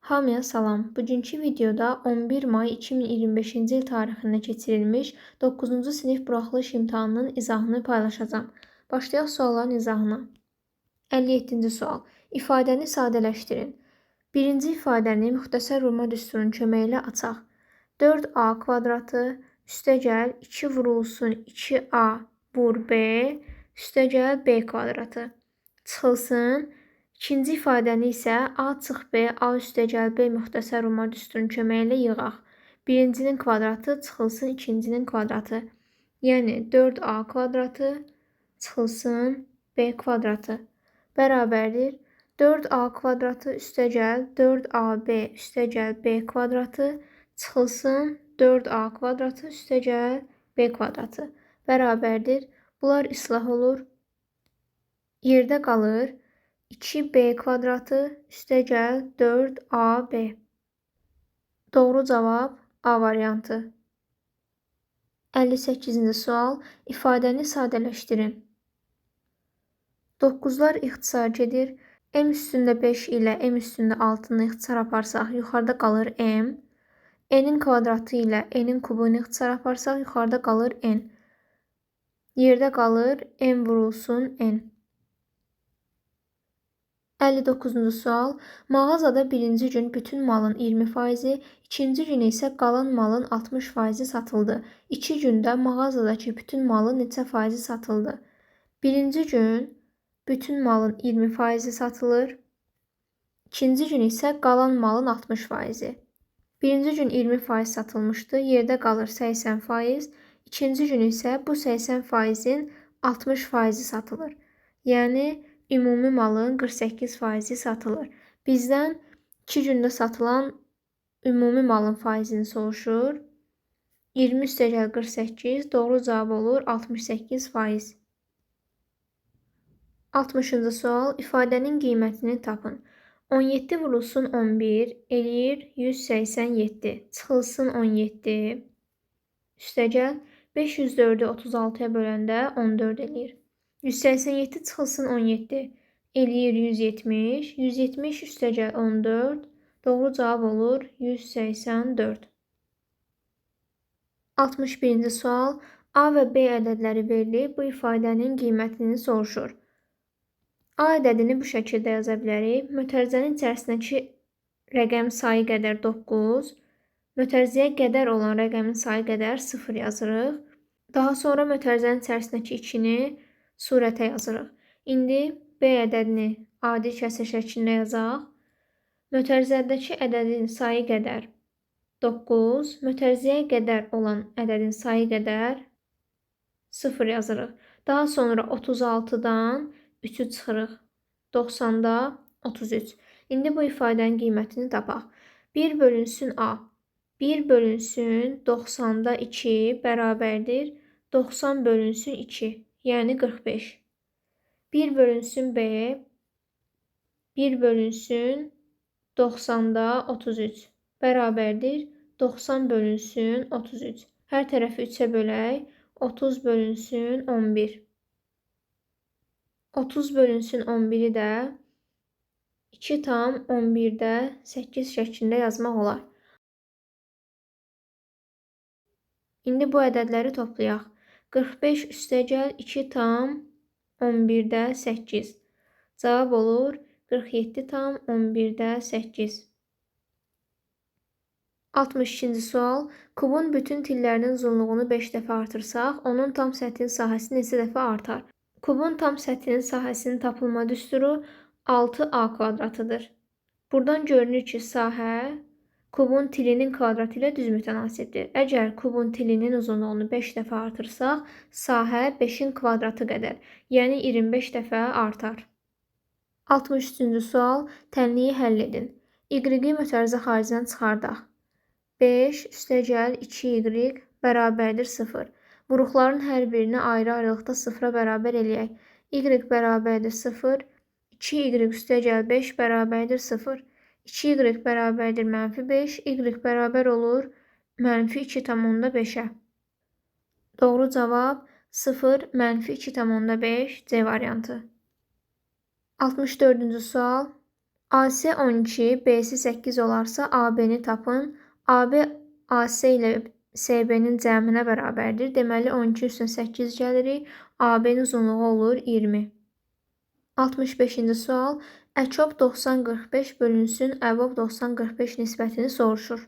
Hamıya salam. Bugünkü videoda 11 may 2025-ci il tarixində keçirilmiş 9-cu sinif buraxılış imtahanının izahını paylaşacağam. Başlayaq sualların izahına. 57-ci sual. İfadəni sadələşdirin. Birinci ifadəni müxtəsər Roma düsturunun köməyi ilə açaq. 4a kvadratı üstəgəl 2 vurulsun 2a vur b üstəgəl b kvadratı çıxılsın. İkinci ifadəni isə a çıx b, a üstəgəl b müxtəsər Roma düsturunun köməyi ilə yığaq. Birincinin kvadratı çıxılsın ikincinin kvadratı. Yəni 4a kvadratı çıxılsın b kvadratı bərabərdir. 4a kvadratı üstəgəl 4ab üstəgəl b kvadratı çıxılsın 4a kvadratı üstəgəl b kvadratı bərabərdir. Bunlar islah olur. Yerdə qalır 2b kvadratı üstəgəl 4ab. Doğru cavab A variantı. 58-ci sual. İfadəni sadələşdirin. 9'lar ixtisar gedir. M üstündə 5 ilə M üstündə 6-nı ixtisar aparsaq, yuxarıda qalır M. N'in kvadratı ilə N'in kubunu ixtisar aparsaq, yuxarıda qalır N. Yerdə qalır M vurulsun N. 59-cu sual. Mağazada birinci gün bütün malın 20%, ikinci gün isə qalan malın 60% satıldı. 2 gündə mağazadakı bütün malın neçə faizi satıldı? Birinci gün bütün malın 20% satılır. İkinci gün isə qalan malın 60%. Birinci gün 20% satılmışdı. Yerdə qalır 80%. İkinci gün isə bu 80%-in 60% satılır. Yəni ümumi malın 48% satılır. Bizdən 2 gündə satılan ümumi malın faizini soruşur. 20 üstəgəl 48 doğru cavab olur 68%. 60-cı sual. İfadənin qiymətini tapın. 17 vurulsun 11 eləyir 187. Çıxılsın 17. Üstəgəl 504'ü 36'ya böləndə 14 eləyir. 187 çıxılsın 17 eləyir 170. 170 üstəgəl 14. Doğru cavab olur 184. 61-ci sual. A və B ədədləri verilib. Bu ifadənin qiymətini soruşur. A ədədini bu şəkildə yaza bilərik. Mötərizənin içərisindəki rəqəm sayı qədər 9. Mötərizəyə qədər olan rəqəmin sayı qədər 0 yazırıq. Daha sonra mötərizənin içərisindəki 2-ni surətə yazırıq. İndi B ədədini adi kəsr şəklində yazaq. Mötərizədəki ədədin sayı qədər 9. Mötərizəyə qədər olan ədədin sayı qədər 0 yazırıq. Daha sonra 36'dan 3'ü çıxırıq. 90'da 33. İndi bu ifadənin qiymətini tapaq. 1 bölünsün A. 1 bölünsün 90'da 2 bərabərdir. 90 bölünsün 2. Yəni 45. 1 bölünsün B. 1 bölünsün 90'da 33 bərabərdir. 90 bölünsün 33. Hər tərəfi 3'ə bölək. 30 bölünsün 11. 30 bölünsün 11'i də 2 tam 11'də 8 şəklində yazmaq olar. İndi bu ədədləri toplayaq. 45 üstəgəl 2 tam 11'də 8. Cavab olur 47 tam 11'də 8. 62-ci sual. Kubun bütün tillərinin uzunluğunu 5 dəfə artırsaq, onun tam səthinin sahəsi neçə dəfə artar? Kubun tam səthinin sahəsinin tapılma düsturu 6a kvadratıdır. Buradan görünür ki, sahə kubun tilinin kvadratı ilə düz mütənasibdir. Əgər kubun tilinin uzunluğunu 5 dəfə artırsaq, sahə 5'in kvadratı qədər, yəni 25 dəfə artar. 63-cü sual. Tənliyi həll edin. Y-i mötərizə xaricdən çıxardaq. 5 üstəgəl 2y bərabərdir 0. Vuruqların hər birini ayrı-ayrılıqda 0'a bərabər eləyək. Y bərabərdir 0. 2y üstəgəl 5 bərabərdir 0. 2y bərabərdir -5. Y bərabər olur -2,5'ə. Doğru cavab 0, -2,5 C variantı. 64-cü sual. AC 12, BC 8 olarsa AB-ni tapın. AB AC ilə SB-nin cəminə bərabərdir. Deməli 12 üstün 8 gəlirik. AB-nin uzunluğu olur 20. 65-ci sual. Əçob 90-45 bölünsün əbob 90-45 nisbətini soruşur.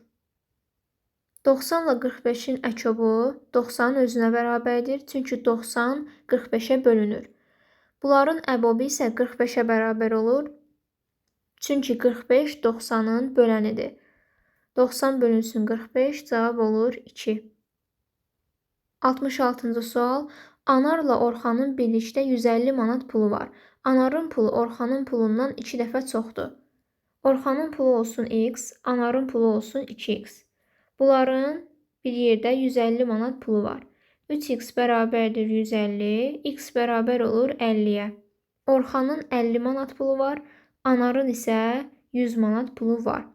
90 ilə 45-in əçobu 90-ın özünə bərabərdir. Çünki 90 45-ə bölünür. Bunların əbobu isə 45-ə bərabər olur. Çünki 45 90-ın bölənidir. 90 bölünsün 45 cavab olur 2. 66-cı sual. Anarla Orxanın birlikdə 150 manat pulu var. Anarın pulu Orxanın pulundan 2 dəfə çoxdur. Orxanın pulu olsun x, Anarın pulu olsun 2x. Bunların bir yerdə 150 manat pulu var. 3x bərabərdir 150, x bərabər olur 50-yə. Orxanın 50 manat pulu var, Anarın isə 100 manat pulu var.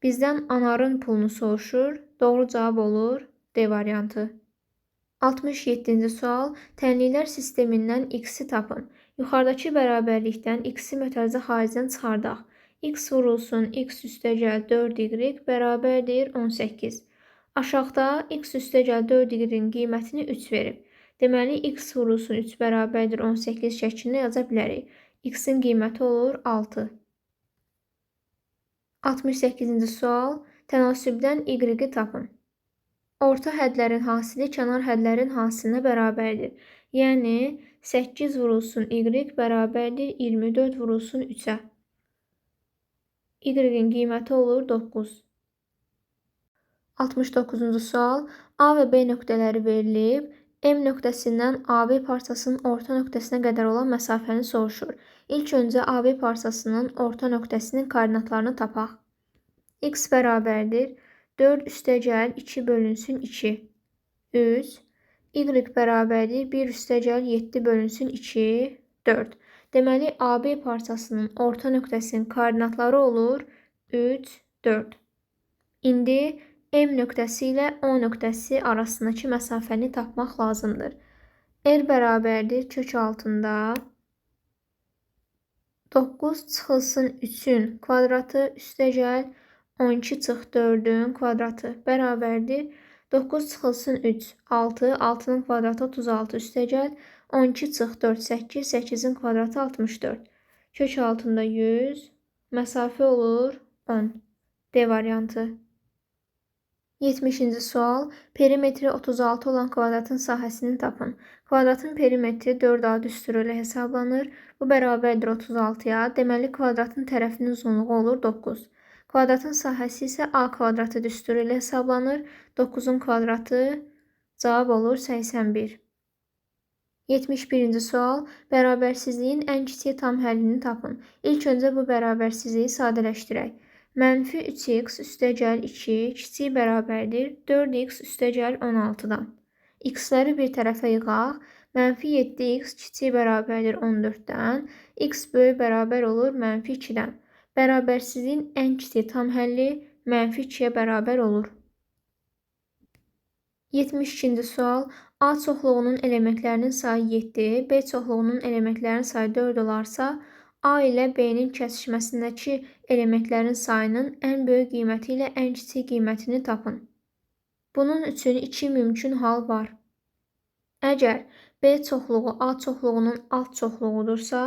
Bizdən Anarın pulunu soruşur. Doğru cavab olur D variantı. 67-ci sual. Tənliklər sistemindən x-i tapın. Yuxarıdakı bərabərlikdən x-i mötərizə xaricdən çıxardaq. X vurulsun x üstəgəl 4y bərabərdir 18. Aşağıda x üstəgəl 4y-in qiymətini 3 verib. Deməli, x vurulsun 3 bərabərdir 18 şəklində yaza bilərik. X-in qiyməti olur 6. 68-ci sual. Tənasübdən y-i tapın. Orta hədlərin hasili kənar hədlərin hasilinə bərabərdir. Yəni, 8 vurulsun y bərabərdir 24 vurulsun 3-ə. Y-in qiyməti olur 9. 69-cu sual. A və B nöqtələri verilib. M nöqtəsindən AB parçasının orta nöqtəsinə qədər olan məsafəni soruşur. İlk öncə AB parçasının orta nöqtəsinin koordinatlarını tapaq. X bərabərdir 4 üstəgəl 2 bölünsün 2. 3. Y bərabərdir 1 üstəgəl 7 bölünsün 2. 4. Deməli, AB parçasının orta nöqtəsinin koordinatları olur 3, 4. İndi M nöqtəsi ilə O nöqtəsi arasındakı məsafəni tapmaq lazımdır. R bərabərdir kök altında 9 çıxılsın 3-ün kvadratı üstəgəl 12 çıx 4-ün kvadratı bərabərdir 9 çıxılsın 3, 6, 6-nın kvadratı 36 üstəgəl 12 çıx 4, 8, 8-in kvadratı 64. Kök altında 100, məsafə olur 10. D variantı. 70-ci sual. Perimetri 36 olan kvadratın sahəsini tapın. Kvadratın perimetri 4A düsturu ilə hesablanır. Bu bərabərdir 36-ya. Deməli, kvadratın tərəfinin uzunluğu olur 9. Kvadratın sahəsi isə A kvadratı düsturu ilə hesablanır. 9-un kvadratı cavab olur 81. 71-ci sual. Bərabərsizliyin ən kiçik tam həllini tapın. İlk öncə bu bərabərsizliyi sadələşdirək. Mənfi 3x üstəgəl 2 kiçik bərabərdir 4x üstəgəl 16-dan. X-ləri bir tərəfə yığaq. Mənfi 7x kiçik bərabərdir 14-dən. X böyük bərabər olur mənfi 2-dən. Bərabərsizliyin ən kiçik tam həlli mənfi 2-yə bərabər olur. 72-ci sual. A çoxluğunun elementlərinin sayı 7, B çoxluğunun elementlərinin sayı 4 olarsa, A ilə B-nin kəsişməsindəki elementlərin sayının ən böyük qiyməti ilə ən kiçik qiymətini tapın. Bunun üçün iki mümkün hal var. Əgər B çoxluğu A çoxluğunun alt çoxluğudursa,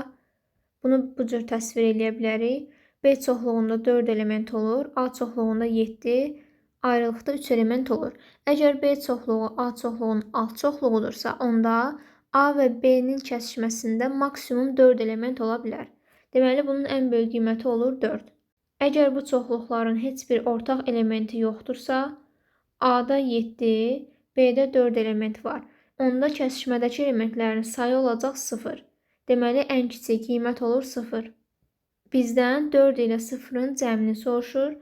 bunu bu cür təsvir edə bilərik. B çoxluğunda 4 element olur, A çoxluğunda 7, ayrılıqda 3 element olur. Əgər B çoxluğu A çoxluğunun alt çoxluğudursa, onda A və B-nin kəsişməsində maksimum 4 element ola bilər. Deməli, bunun ən böyük qiyməti olur 4. Əgər bu çoxluqların heç bir ortaq elementi yoxdursa, A-da 7, B-də 4 element var. Onda kəsişmədəki elementlərin sayı olacaq 0. Deməli, ən kiçik qiymət olur 0. Bizdən 4 ilə 0-ın cəmini soruşur.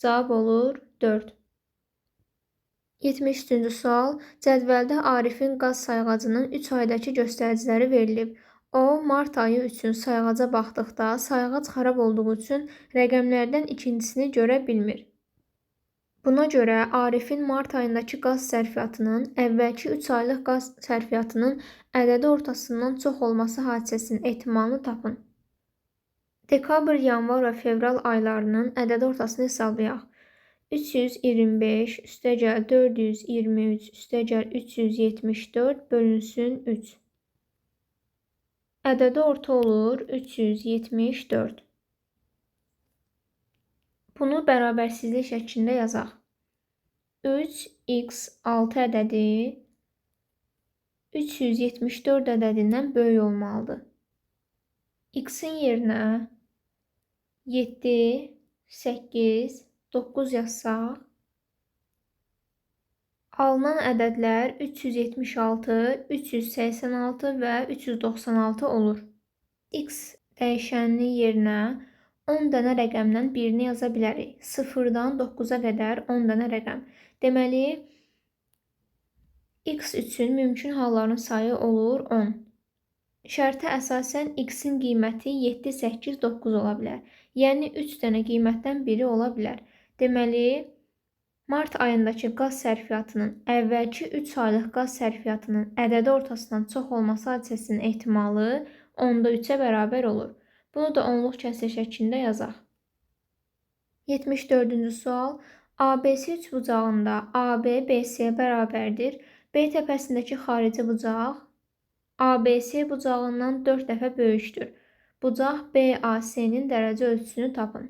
Cavab olur 4. 73-cü sual. Cədvəldə Arifin qaz sayğacının 3 aydakı göstəriciləri verilib. O, mart ayı üçün sayğaca baxdıqda sayğac xarab olduğu üçün rəqəmlərdən ikincisini görə bilmir. Buna görə Arifin mart ayındakı qaz sərfiyyatının əvvəlki 3 aylıq qaz sərfiyyatının ədədi ortasından çox olması hadisəsinin ehtimalını tapın. Dekabr, yanvar və fevral aylarının ədəd ortasını hesablayaq. 325 üstəgəl 423 üstəgəl 374 bölünsün 3. Ədədi orta olur 374. Bunu bərabərsizlik şəklində yazaq. 3x 6 ədədi 374 ədədindən böyük olmalıdır. X-in yerinə 7, 8, 9 yazsaq, alınan ədədlər 376, 386 və 396 olur. X dəyişəninin yerinə 10 dənə rəqəmdən birini yaza bilərik. 0-dan 9-a qədər 10 dənə rəqəm. Deməli, x üçün mümkün halların sayı olur 10. Şərtə əsasən x-in qiyməti 7, 8, 9 ola bilər. Yəni 3 dənə qiymətdən biri ola bilər. Deməli, mart ayındakı qaz sərfiyyatının əvvəlki 3 aylıq qaz sərfiyyatının ədədi ortasından çox olması hadisəsinin ehtimalı 10-da 3-ə bərabər olur. Bunu da onluq kəsr şəklində yazaq. 74-cü sual. ABC üçbucağında AB BC-yə bərabərdir. B təpəsindəki xarici bucaq ABC bucağından 4 dəfə böyükdür. Bucaq BAC-nin dərəcə ölçüsünü tapın.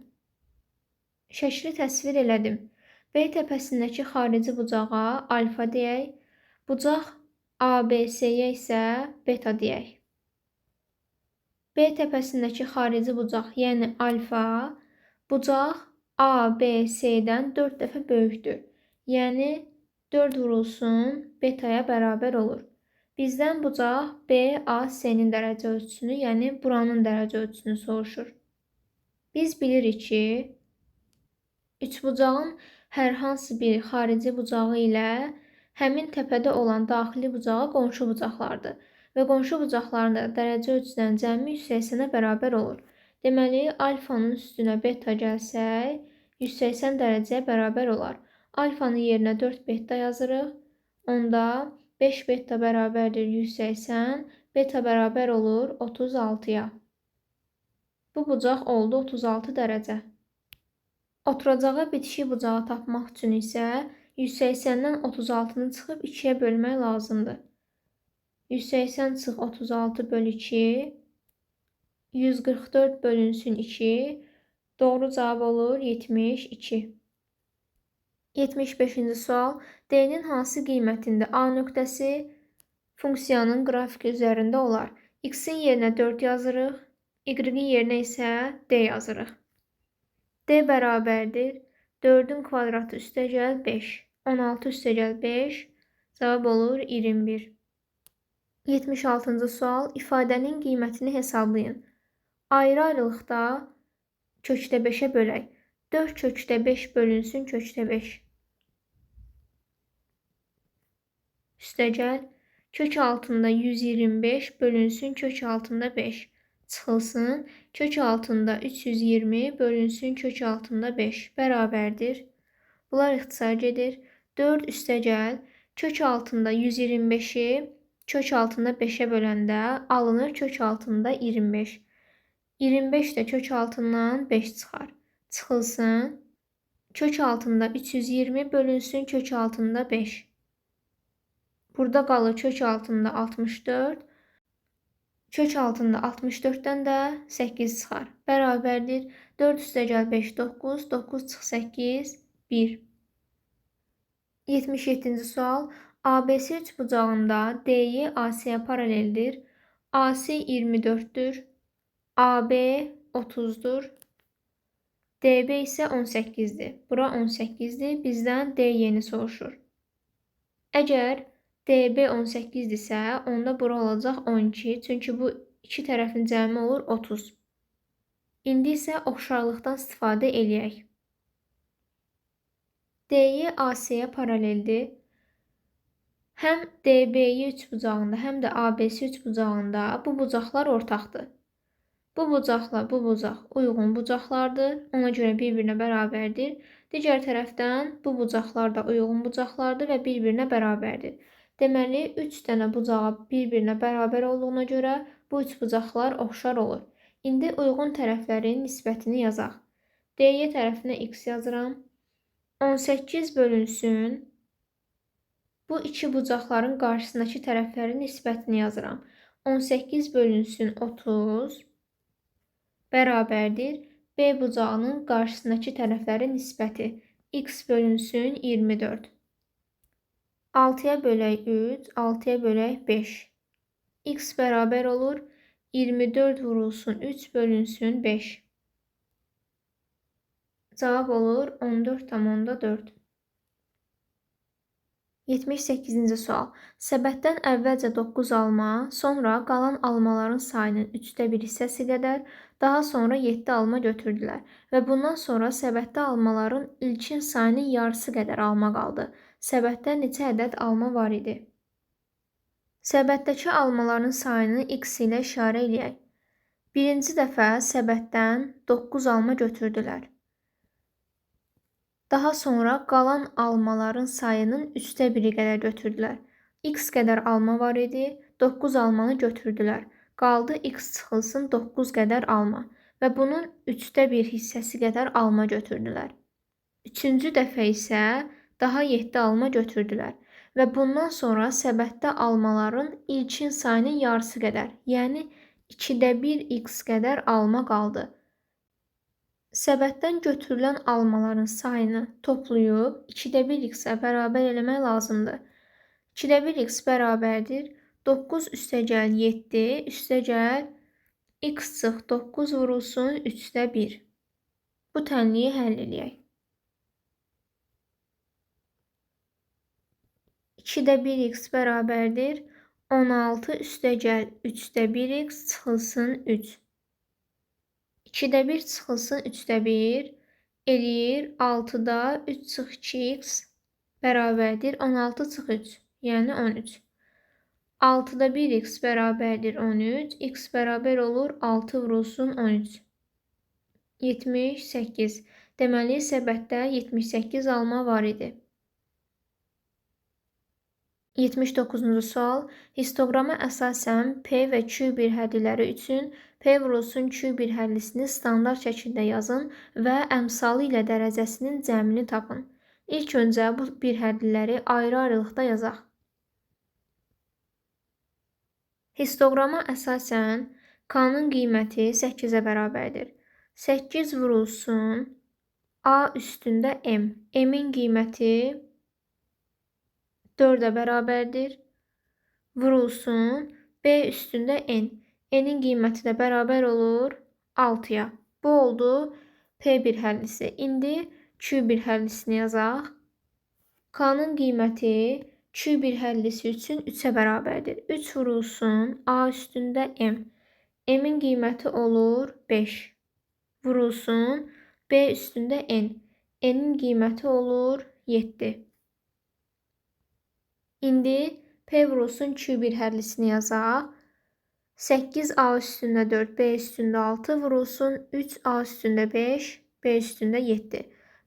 Şəkli təsvir elədim. B təpəsindəki xarici bucağa alfa deyək. Bucaq ABC-yə isə beta deyək. B təpəsindəki xarici bucaq, yəni alfa, bucaq ABC-dən 4 dəfə böyükdür. Yəni 4 vurulsun betaya bərabər olur. Bizdən bucaq BAC-nin dərəcə ölçüsünü, yəni buranın dərəcə ölçüsünü soruşur. Biz bilirik ki, üçbucağın hər hansı bir xarici bucağı ilə həmin təpədə olan daxili bucağı qonşu bucaqlardır və qonşu bucaqların da dərəcə ölçüsünün cəmi 180-ə bərabər olur. Deməli, alfanın üstünə beta gəlsək, 180 dərəcəyə bərabər olar. Alfanın yerinə 4 beta yazırıq. Onda 5 beta bərabərdir 180, beta bərabər olur 36-ya. Bu bucaq oldu 36 dərəcə. Oturacağı bitişik bucağı tapmaq üçün isə 180-dən 36-nı çıxıb 2-yə bölmək lazımdır. 180 çıx 36 bölü 2, 144 bölünsün 2, doğru cavab olur 72. 75-ci sual. D-nin hansı qiymətində A nöqtəsi funksiyanın qrafiki üzərində olar? X-in yerinə 4 yazırıq, Y-in yerinə isə D yazırıq. D bərabərdir 4-ün kvadratı üstəgəl 5. 16 üstəgəl 5, cavab olur 21. 76-cı sual. İfadənin qiymətini hesablayın. Ayrı-ayrılıqda kökdə 5-ə bölək. 4 kökdə 5 bölünsün kökdə 5. Üstəgəl kök altında 125 bölünsün kök altında 5. Çıxılsın kök altında 320 bölünsün kök altında 5 bərabərdir. Bunlar ixtisar gedir. 4 üstəgəl kök altında 125-i kök altında 5-ə böləndə alınır kök altında 25. 25 də kök altından 5 çıxar. Çıxılsın kök altında 320 bölünsün kök altında 5. Burada qalır kök altında 64. Kök altında 64-dən də 8 çıxar. Bərabərdir. 4 üstəgəl 5, 9. 9 çıx 8, 1. 77-ci sual. ABC üçbucağında DY AC-yə paraleldir. AC 24-dür. AB 30-dur. DB isə 18-dir. Bura 18-dir. Bizdən DY-ni soruşur. Əgər DB 18-dirsə, onda bura olacaq 12. Çünki bu iki tərəfin cəmi olur 30. İndi isə oxşarlıqdan istifadə eləyək. DY AC-yə paraleldir. Həm DB'yi üçbucağında, həm də ABC üçbucağında bu bucaqlar ortaqdır. Bu bucaqla bu bucaq uyğun bucaqlardır. Ona görə bir-birinə bərabərdir. Digər tərəfdən bu bucaqlar da uyğun bucaqlardır və bir-birinə bərabərdir. Deməli, 3 dənə bucağa bir-birinə bərabər olduğuna görə bu üç bucaqlar oxşar olur. İndi uyğun tərəflərin nisbətini yazaq. D-yə tərəfinə x yazıram. 18 bölünsün. Bu iki bucaqların qarşısındakı tərəflərin nisbətini yazıram. 18 bölünsün 30 bərabərdir. B bucağının qarşısındakı tərəflərin nisbəti. X bölünsün 24. 6-ya bölək 3, 6-ya bölək 5. X bərabər olur 24 vurulsun 3 bölünsün 5. Cavab olur 14,4. 78-ci sual. Səbətdən əvvəlcə 9 alma, sonra qalan almaların sayının 1/3 hissəsi qədər, daha sonra 7 alma götürdülər və bundan sonra səbətdə almaların ilkin sayının yarısı qədər alma qaldı. Səbətdə neçə ədəd alma var idi? Səbətdəki almaların sayını x ilə işarə eləyək. Birinci dəfə səbətdən 9 alma götürdülər. Daha sonra qalan almaların sayının 1/3 qədər götürdülər. X qədər alma var idi, 9 almanı götürdülər. Qaldı x çıxılsın 9 qədər alma və bunun 1/3 hissəsi qədər alma götürdülər. Üçüncü dəfə isə daha 7 alma götürdülər və bundan sonra səbətdə almaların ilkin sayının yarısı qədər, yəni 2/1 x qədər alma qaldı. Səbətdən götürülən almaların sayını toplayıb 2/1 x-ə bərabər eləmək lazımdır. 2/1 x bərabərdir 9 üstəgəl 7 üstəgəl x çıx 9 vurulsun 3/1. Bu tənliyi həll eləyək. 2/1 x bərabərdir 16 üstəgəl 3/1 x çıxılsın 3. 2/1 çıxılsın 3/1 eləyir 6-da 3 çıx 2x bərabərdir 16 çıx 3, yəni 13. 6-da 1x bərabərdir 13, x bərabər olur 6 vurulsun 13. 78. Deməli, səbətdə 78 alma var idi. 79-cu sual. Histoqrama əsasən P və Q bir həddiləri üçün P vurulsun Q bir hədlisini standart şəkildə yazın və əmsalı ilə dərəcəsinin cəmini tapın. İlk öncə bu bir həddiləri ayrı-ayrılıqda yazaq. Histoqrama əsasən K-nın qiyməti 8-ə bərabərdir. 8 vurulsun A üstündə M. M-in qiyməti 4-ə bərabərdir. Vurulsun B üstündə N. N-in qiyməti də bərabər olur 6-ya. Bu oldu P1 həllisi. İndi Q1 həllisini yazaq. K-nın qiyməti Q1 həllisi üçün 3-ə bərabərdir. 3 vurulsun A üstündə M. M-in qiyməti olur 5. Vurulsun B üstündə N. N-in qiyməti olur 7. İndi P vurulsun Q1 hədlisini yazaq. 8A üstündə 4, B üstündə 6 vurulsun 3A üstündə 5, B üstündə 7.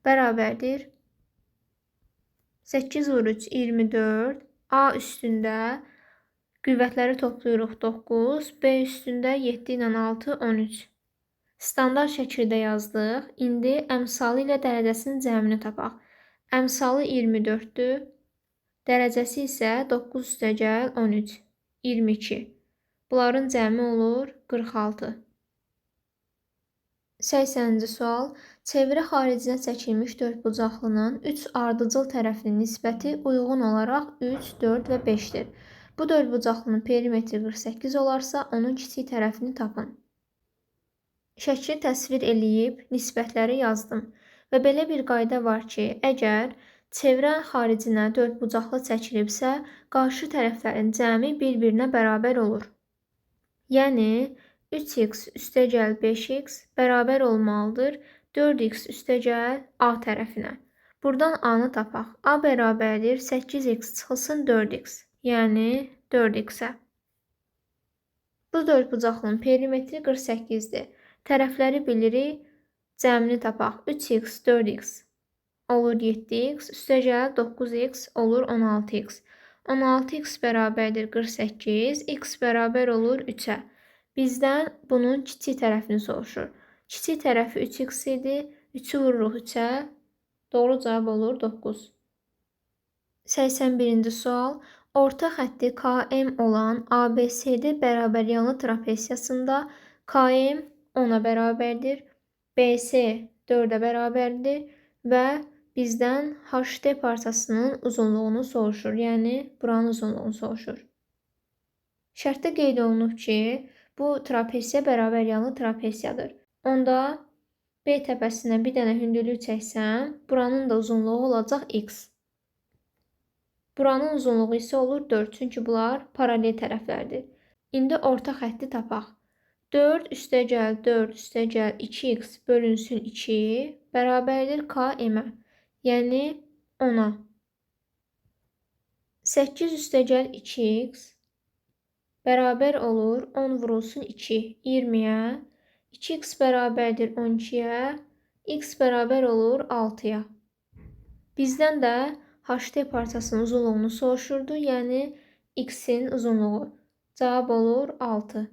Bərabərdir. 8 vur 3, 24. A üstündə qüvvətləri toplayırıq 9, B üstündə 7 ilə 6, 13. Standart şəkildə yazdıq. İndi əmsalı ilə dərəcəsinin cəmini tapaq. Əmsalı 24-dür. Dərəcəsi isə 9 üstəgəl 13, 22. Bunların cəmi olur 46. 80-ci sual. Çevrə xaricinə çəkilmiş dördbucaqlının 3 ardıcıl tərəfinin nisbəti uyğun olaraq 3, 4 və 5-dir. Bu dördbucaqlının perimetri 48 olarsa, onun kiçik tərəfini tapın. Şəkli təsvir eləyib nisbətləri yazdım və belə bir qayda var ki, əgər çevrə xaricinə dördbucaqlı çəkilibsə, qarşı tərəflərin cəmi bir-birinə bərabər olur. Yəni, 3x üstəgəl 5x bərabər olmalıdır 4x üstəgəl A tərəfinə. Buradan A-nı tapaq. A bərabərdir 8x çıxılsın 4x, yəni 4x-ə. Bu dördbucaqlının perimetri 48-dir. Tərəfləri bilirik, cəmini tapaq. 3x, 4x olur 7x, üstəgəl 9x olur 16x. 16x bərabərdir 48, x bərabər olur 3-ə. Bizdən bunun kiçik tərəfini soruşur. Kiçik tərəfi 3x idi. 3-ü vururuq 3-ə. Doğru cavab olur 9. 81-ci sual. Orta xətti KM olan ABCD bərabəryanlı trapesiyasında KM 10-a bərabərdir. BC 4-ə bərabərdir və bizdən HD parçasının uzunluğunu soruşur. Yəni buranın uzunluğunu soruşur. Şərtdə qeyd olunub ki, bu trapesiya bərabəryanlı trapesiyadır. Onda B təpəsinə bir dənə hündürlük çəksəm, buranın da uzunluğu olacaq x. Buranın uzunluğu isə olur 4, çünki bunlar paralel tərəflərdir. İndi orta xətti tapaq. 4 üstəgəl 4 üstəgəl 2x bölünsün 2 bərabərdir KM-ə, yəni 10-a. 8 üstəgəl 2x bərabər olur 10 vurulsun 2, 20-yə. 2x bərabərdir 12-yə, x bərabər olur 6-ya. Bizdən də HD parçasının uzunluğunu soruşurdu, yəni x-in uzunluğu. Cavab olur 6.